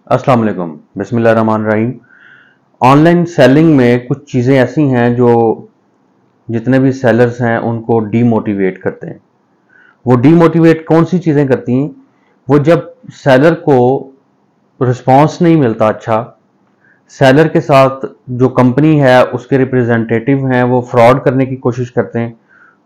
अस्सलाम वालेकुम, बिस्मिल्लाहिर्रहमानिर्रहीम। ऑनलाइन सेलिंग में कुछ चीज़ें ऐसी हैं जो जितने भी सेलर्स हैं उनको डीमोटिवेट करते हैं। वो डीमोटिवेट कौन सी चीज़ें करती हैं? वो जब सेलर को रिस्पांस नहीं मिलता अच्छा, सेलर के साथ जो कंपनी है उसके रिप्रेजेंटेटिव हैं वो फ्रॉड करने की कोशिश करते हैं,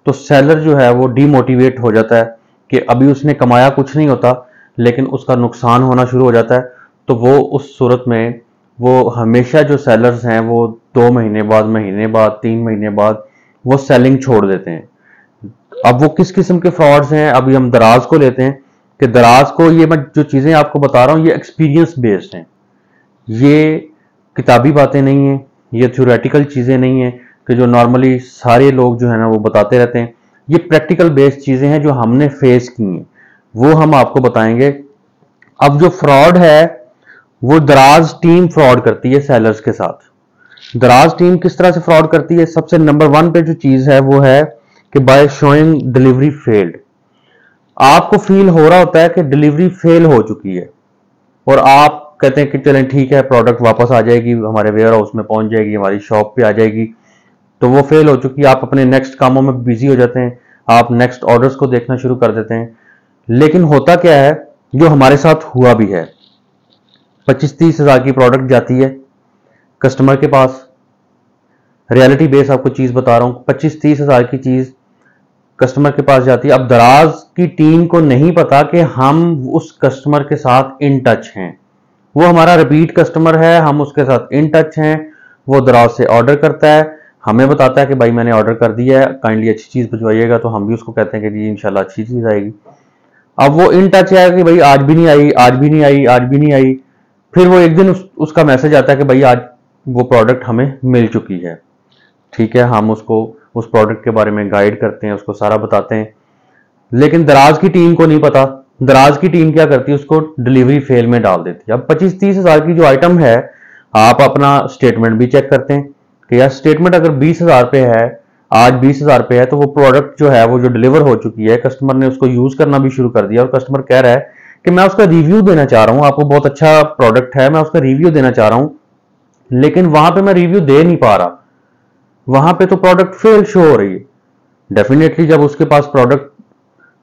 तो सेलर जो है वो डीमोटिवेट हो जाता है कि अभी उसने कमाया कुछ नहीं होता लेकिन उसका नुकसान होना शुरू हो जाता है। तो वो उस सूरत में वो हमेशा जो सेलर्स हैं वो 2 महीने बाद, महीने बाद, 3 महीने बाद वो सेलिंग छोड़ देते हैं। अब वो किस किस्म के फ्रॉड्स हैं, अभी हम दराज को लेते हैं कि दराज को, ये मैं जो चीज़ें आपको बता रहा हूँ ये एक्सपीरियंस बेस्ड हैं, ये किताबी बातें नहीं हैं, ये थ्योरेटिकल चीज़ें नहीं हैं कि जो नॉर्मली सारे लोग जो है ना वो बताते रहते हैं। ये प्रैक्टिकल बेस्ड चीज़ें हैं जो हमने फेस की हैं, वो हम आपको बताएंगे। अब जो फ्रॉड है वो दराज टीम फ्रॉड करती है सेलर्स के साथ। दराज टीम किस तरह से फ्रॉड करती है? सबसे नंबर 1 पे जो चीज़ है वो है कि बाय शोइंग डिलीवरी फेल्ड। आपको फील हो रहा होता है कि डिलीवरी फेल हो चुकी है और आप कहते हैं कि चलें ठीक है, प्रोडक्ट वापस आ जाएगी, हमारे वेयर हाउस में पहुंच जाएगी, हमारी शॉप पे आ जाएगी। तो वो फेल हो चुकी है, आप अपने नेक्स्ट कामों में बिजी हो जाते हैं, आप नेक्स्ट ऑर्डर्स को देखना शुरू कर देते हैं। लेकिन होता क्या है, जो हमारे साथ हुआ भी है, 25-30 हज़ार की प्रोडक्ट जाती है कस्टमर के पास। रियलिटी बेस आपको चीज़ बता रहा हूँ, 25-30 हज़ार की चीज़ कस्टमर के पास जाती है। अब दराज की टीम को नहीं पता कि हम उस कस्टमर के साथ इन टच हैं, वो हमारा रिपीट कस्टमर है, हम उसके साथ इन टच हैं। वो दराज से ऑर्डर करता है, हमें बताता है कि भाई मैंने ऑर्डर कर दिया है, काइंडली अच्छी चीज़ भिजवाइएगा, तो हम भी उसको कहते हैं कि जी इंशाल्लाह अच्छी चीज़ आएगी। अब वो इन टच है कि भाई आज भी नहीं आई, आज भी नहीं आई, आज भी नहीं आई। फिर वो एक दिन उसका मैसेज आता है कि भाई आज वो प्रोडक्ट हमें मिल चुकी है। ठीक है, हम उसको उस प्रोडक्ट के बारे में गाइड करते हैं, उसको सारा बताते हैं, लेकिन दराज की टीम को नहीं पता। दराज की टीम क्या करती है, उसको डिलीवरी फेल में डाल देती है। अब 25-30 हज़ार की जो आइटम है, आप अपना स्टेटमेंट भी चेक करते हैं कि यार स्टेटमेंट अगर 20 हज़ार पे है, आज 20 हज़ार पे है, तो वो प्रोडक्ट जो है वो जो डिलीवर हो चुकी है, कस्टमर ने उसको यूज करना भी शुरू कर दिया और कस्टमर कह रहा है कि मैं उसका रिव्यू देना चाह रहा हूं, आपको बहुत अच्छा प्रोडक्ट है, मैं उसका रिव्यू देना चाह रहा हूं, लेकिन वहां पे मैं रिव्यू दे नहीं पा रहा, वहां पे तो प्रोडक्ट फेल शो हो रही है। डेफिनेटली जब उसके पास प्रोडक्ट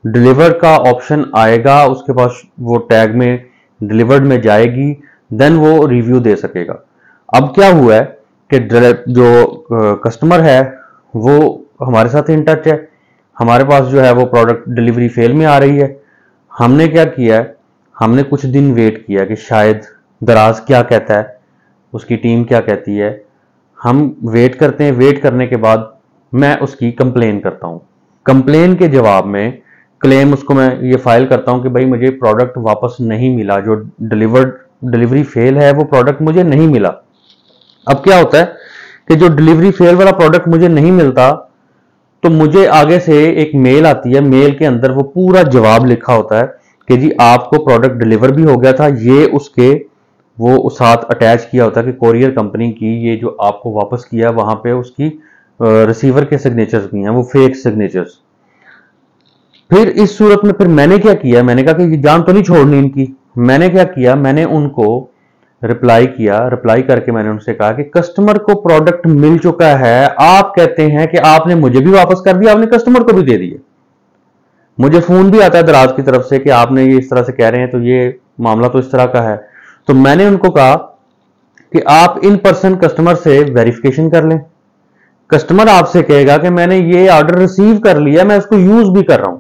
डिलीवर का ऑप्शन आएगा, उसके पास वो टैग में डिलीवर्ड में जाएगी, देन वो रिव्यू दे सकेगा। अब क्या हुआ है कि जो कस्टमर है वो हमारे साथ इन टच है, हमारे पास जो है वो प्रोडक्ट डिलीवरी फेल में आ रही है। हमने क्या किया है, हमने कुछ दिन वेट किया कि शायद दराज क्या कहता है, उसकी टीम क्या कहती है। हम वेट करते हैं, वेट करने के बाद मैं उसकी कंप्लेन करता हूं। कंप्लेन के जवाब में क्लेम उसको मैं ये फाइल करता हूं कि भाई मुझे प्रोडक्ट वापस नहीं मिला, जो डिलीवरी फेल है वो प्रोडक्ट मुझे नहीं मिला। अब क्या होता है कि जो डिलीवरी फेल वाला प्रोडक्ट मुझे नहीं मिलता, तो मुझे आगे से एक मेल आती है, मेल के अंदर वो पूरा जवाब लिखा होता है कि जी आपको प्रोडक्ट डिलीवर भी हो गया था, ये उसके वो साथ अटैच किया होता है कि कोरियर कंपनी की ये जो आपको वापस किया, वहां पे उसकी रिसीवर के सिग्नेचर्स भी हैं, वो फेक सिग्नेचर्स। फिर इस सूरत में फिर मैंने क्या किया, मैंने कहा कि ये जान तो नहीं छोड़नी इनकी। मैंने क्या किया, मैंने उनको रिप्लाई किया, रिप्लाई करके मैंने उनसे कहा कि कस्टमर को प्रोडक्ट मिल चुका है, आप कहते हैं कि आपने मुझे भी वापस कर दिया, आपने कस्टमर को भी दे दिया। मुझे फोन भी आता है दराज की तरफ से कि आपने ये इस तरह से कह रहे हैं, तो ये मामला तो इस तरह का है। तो मैंने उनको कहा कि आप इन पर्सन कस्टमर से वेरिफिकेशन कर लें, कस्टमर आपसे कहेगा कि मैंने ये ऑर्डर रिसीव कर लिया, मैं उसको यूज भी कर रहा हूं।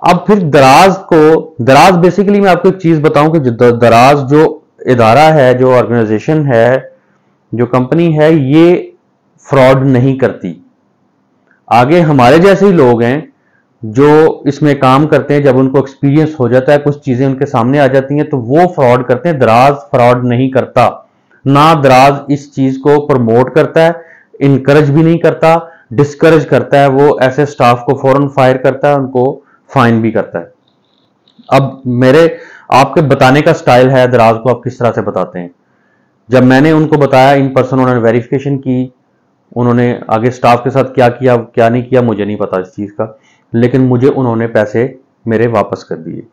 अब फिर दराज बेसिकली मैं आपको एक चीज बताऊं कि दराज जो इदारा है, जो ऑर्गेनाइजेशन है, जो कंपनी है, ये फ्रॉड नहीं करती। आगे हमारे जैसे ही लोग हैं जो इसमें काम करते हैं, जब उनको एक्सपीरियंस हो जाता है, कुछ चीजें उनके सामने आ जाती हैं, तो वो फ्रॉड करते हैं। दराज फ्रॉड नहीं करता, ना दराज इस चीज को प्रमोट करता है, इनकरेज भी नहीं करता, डिस्करेज करता है। वो ऐसे स्टाफ को फौरन फायर करता है, उनको फाइन भी करता है। अब मेरे आपके बताने का स्टाइल है, दराज को आप किस तरह से बताते हैं। जब मैंने उनको बताया इन पर्सन, उन्होंने वेरिफिकेशन की, उन्होंने आगे स्टाफ के साथ क्या किया क्या नहीं किया मुझे नहीं पता इस चीज का, लेकिन मुझे उन्होंने पैसे मेरे वापस कर दिए।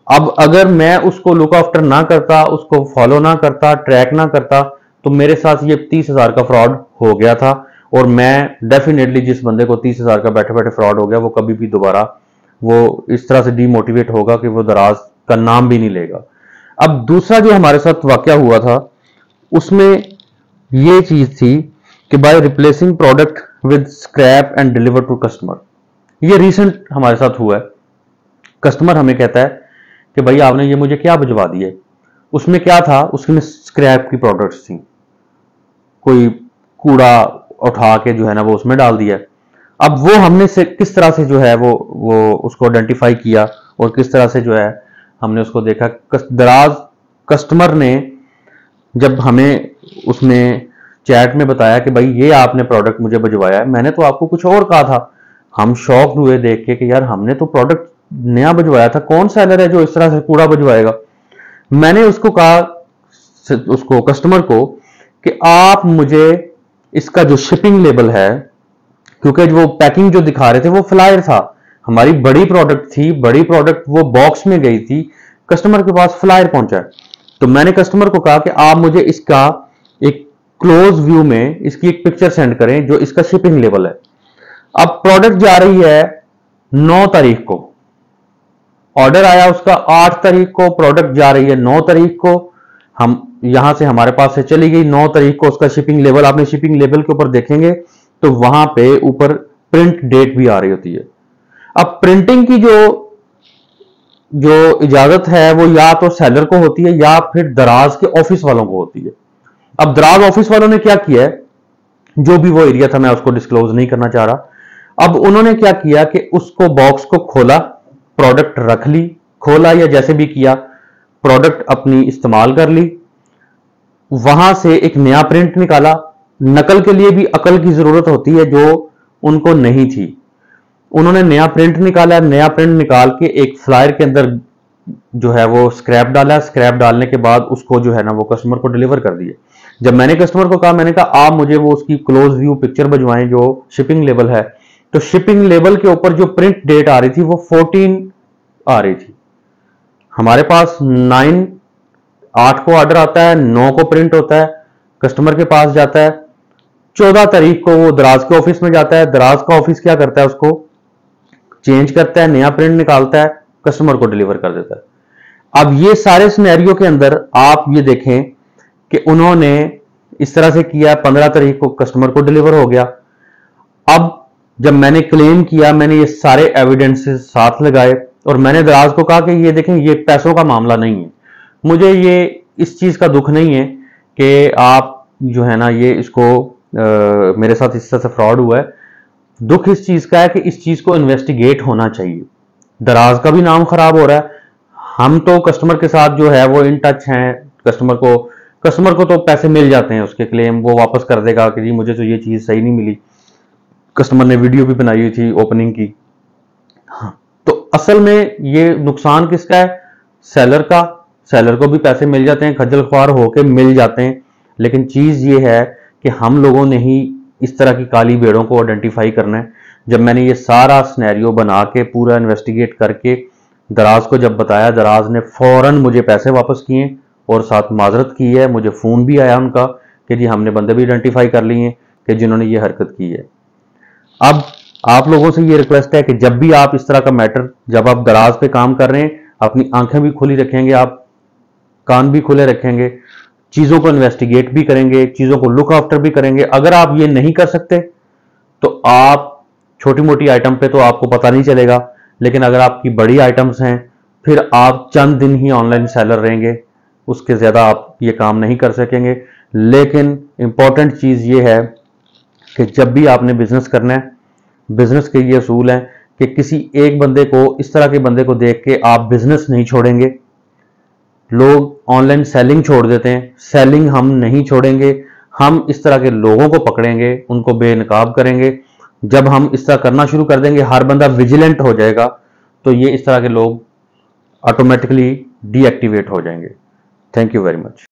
अब अगर मैं उसको लुक आफ्टर ना करता, उसको फॉलो ना करता, ट्रैक ना करता, तो मेरे साथ ये 30,000 का फ्रॉड हो गया था। और मैं डेफिनेटली, जिस बंदे को 30,000 का बैठे बैठे फ्रॉड हो गया, वो कभी भी दोबारा वो इस तरह से डीमोटिवेट होगा कि वो दराज का नाम भी नहीं लेगा। अब दूसरा जो हमारे साथ वाकया हुआ था, उसमें ये चीज थी कि by replacing product with scrap and deliver to customer. ये रिसेंट हमारे साथ हुआ है। कस्टमर हमें कहता है कि भाई आपने ये मुझे क्या भिजवा दिया। उसमें क्या था, उसमें स्क्रैप की प्रोडक्ट्स थी, कोई कूड़ा उठा के जो है ना वो उसमें डाल दिया। अब वो हमने से किस तरह से जो है वो उसको आइडेंटिफाई किया और किस तरह से जो है हमने उसको देखा। दराज कस्टमर ने जब हमें उसमें चैट में बताया कि भाई ये आपने प्रोडक्ट मुझे भिजवाया है, मैंने तो आपको कुछ और कहा था। हम शॉक्ड हुए देख के कि यार हमने तो प्रोडक्ट नया भिजवाया था, कौन सेलर है जो इस तरह से कूड़ा भिजवाएगा। मैंने उसको कहा, उसको कस्टमर को, कि आप मुझे इसका जो शिपिंग लेबल है, क्योंकि वो पैकिंग जो दिखा रहे थे वो फ्लायर था, हमारी बड़ी प्रोडक्ट थी, बड़ी प्रोडक्ट वो बॉक्स में गई थी, कस्टमर के पास फ्लायर पहुंचा। तो मैंने कस्टमर को कहा कि आप मुझे इसका एक क्लोज व्यू में इसकी एक पिक्चर सेंड करें जो इसका शिपिंग लेवल है। अब प्रोडक्ट जा रही है 9 तारीख को, ऑर्डर आया उसका 8 तारीख को, प्रोडक्ट जा रही है 9 तारीख को। हम यहां से हमारे पास से चली गई 9 तारीख को, उसका शिपिंग लेवल, आपने शिपिंग लेवल के ऊपर देखेंगे तो वहां पे ऊपर प्रिंट डेट भी आ रही होती है। अब प्रिंटिंग की जो इजाजत है वो या तो सेलर को होती है या फिर दराज के ऑफिस वालों को होती है। अब दराज ऑफिस वालों ने क्या किया है, जो भी वो एरिया था, मैं उसको डिस्क्लोज नहीं करना चाह रहा। अब उन्होंने क्या किया कि उसको बॉक्स को खोला, प्रोडक्ट रख ली, खोला या जैसे भी किया, प्रोडक्ट अपनी इस्तेमाल कर ली, वहां से एक नया प्रिंट निकाला। नकल के लिए भी अकल की जरूरत होती है जो उनको नहीं थी। उन्होंने नया प्रिंट निकाला, नया प्रिंट निकाल के एक फ्लायर के अंदर जो है वो स्क्रैप डाला, स्क्रैप डालने के बाद उसको जो है ना वो कस्टमर को डिलीवर कर दिए। जब मैंने कस्टमर को कहा, मैंने कहा आप मुझे वो उसकी क्लोज व्यू पिक्चर भिजवाएं जो शिपिंग लेवल है, तो शिपिंग लेवल के ऊपर जो प्रिंट डेट आ रही थी वो 14 आ रही थी। हमारे पास 8 को ऑर्डर आता है, 9 को प्रिंट होता है, कस्टमर के पास जाता है, 14 तारीख को वो दराज के ऑफिस में जाता है। दराज का ऑफिस क्या करता है, उसको चेंज करता है, नया प्रिंट निकालता है, कस्टमर को डिलीवर कर देता है। अब ये सारे सिनेरियो के अंदर आप ये देखें कि उन्होंने इस तरह से किया, 15 तारीख को कस्टमर को डिलीवर हो गया। अब जब मैंने क्लेम किया, मैंने ये सारे एविडेंसेस साथ लगाए और मैंने दराज को कहा कि ये देखें, ये पैसों का मामला नहीं है, मुझे ये इस चीज का दुख नहीं है कि आप जो है ना ये इसको मेरे साथ इस तरह से फ्रॉड हुआ है। दुख इस चीज का है कि इस चीज को इन्वेस्टिगेट होना चाहिए। दराज का भी नाम खराब हो रहा है। हम तो कस्टमर के साथ जो है वो इन टच हैं, कस्टमर को तो पैसे मिल जाते हैं, उसके क्लेम वो वापस कर देगा कि जी मुझे तो ये चीज सही नहीं मिली। कस्टमर ने वीडियो भी बनाई हुई थी ओपनिंग की। हाँ, तो असल में ये नुकसान किसका है, सेलर का। सेलर को भी पैसे मिल जाते हैं, खज्जल ख्वार होके मिल जाते हैं, लेकिन चीज ये है कि हम लोगों ने ही इस तरह की काली भेड़ों को आइडेंटिफाई करना है। जब मैंने ये सारा सिनेरियो बना के पूरा इन्वेस्टिगेट करके दराज को जब बताया, दराज ने फौरन मुझे पैसे वापस किए और साथ माजरत की है। मुझे फोन भी आया उनका कि जी हमने बंदे भी आइडेंटिफाई कर लिए हैं कि जिन्होंने ये हरकत की है। अब आप लोगों से ये रिक्वेस्ट है कि जब भी आप इस तरह का मैटर, जब आप दराज पे काम कर रहे हैं, अपनी आंखें भी खुली रखेंगे, आप कान भी खुले रखेंगे, चीजों को इन्वेस्टिगेट भी करेंगे, चीजों को लुक आफ्टर भी करेंगे। अगर आप ये नहीं कर सकते तो आप छोटी मोटी आइटम पे तो आपको पता नहीं चलेगा, लेकिन अगर आपकी बड़ी आइटम्स हैं फिर आप चंद दिन ही ऑनलाइन सेलर रहेंगे, उसके ज्यादा आप ये काम नहीं कर सकेंगे। लेकिन इंपॉर्टेंट चीज ये है कि जब भी आपने बिजनेस करना है, बिजनेस के ये असूल हैं कि किसी एक बंदे को, इस तरह के बंदे को देख के आप बिजनेस नहीं छोड़ेंगे। लोग ऑनलाइन सेलिंग छोड़ देते हैं, सेलिंग हम नहीं छोड़ेंगे। हम इस तरह के लोगों को पकड़ेंगे, उनको बेनकाब करेंगे। जब हम इस तरह करना शुरू कर देंगे, हर बंदा विजिलेंट हो जाएगा, तो ये इस तरह के लोग ऑटोमेटिकली डीएक्टिवेट हो जाएंगे। Thank you very much.